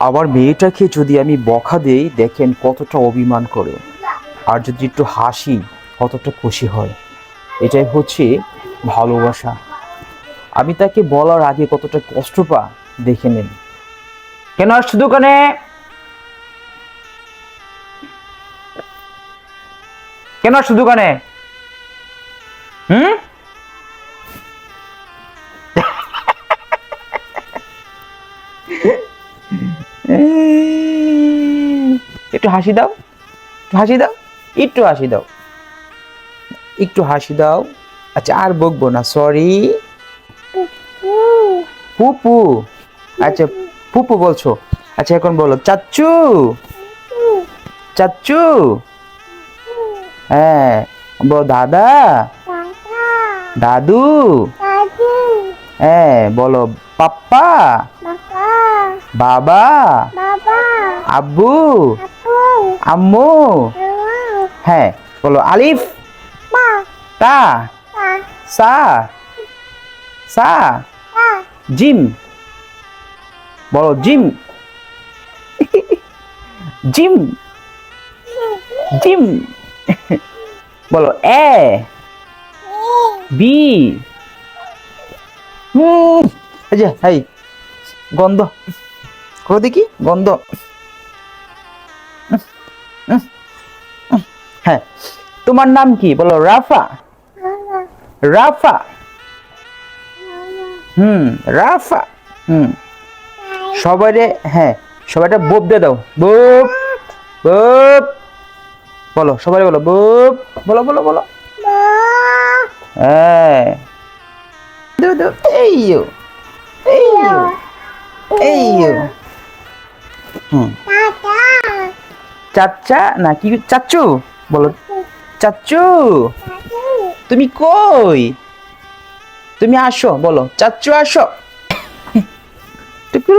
আমার মেয়েটাকে যদি আমি বকা দেই, দেখেন কতটা অভিমান করে, আর যদি একটু হাসি কতটা খুশি হয়। এটাই হচ্ছে ভালোবাসা। আমি তাকে বলার আগে কতটা কষ্ট পা দেখে নেন। কেন আসছো দোকানে? কেন আসছো দোকানে? হুম? একটু হাসি দাও, একটু হাসি দাও, একটু হাসি দাও, একটু হাসি দাও। আচ্ছা আর বকবো না, সরি। ফুপু, আচ্ছা ফুপু বলছো। আচ্ছা এখন বলো চাচ্চু। চাচ্চু, হ্যাঁ। বলো দাদা। দাদু। হ্যাঁ বলো পাপ্পা। বাবা। আব্বু। আম্মু। হ্যাঁ বলো আলিফ। তা। সা। সা। জিম। বলো জিম। জিম। জিম। বলো এ বি। এই যে এই গন্ধ করো দেখি, গন্ধ। হ্যাঁ তোমার নাম কি বলো? রাফা। রাফা। রাফা। হুম সবাইরে, হ্যাঁ সবাইটা বোপ দিয়ে দাও, বোপ। বোপ বলো, সবাই বলো বোপ। বলো বলো বলো। হ্যাঁ দু দু এই ইউ, এই ইউ, এই ইউ। চাচা না কি চাচ্চু বলো। চাচ্চু তুমি কই? তুমি আসো, বলো চাচ্চু আসো। টুকু।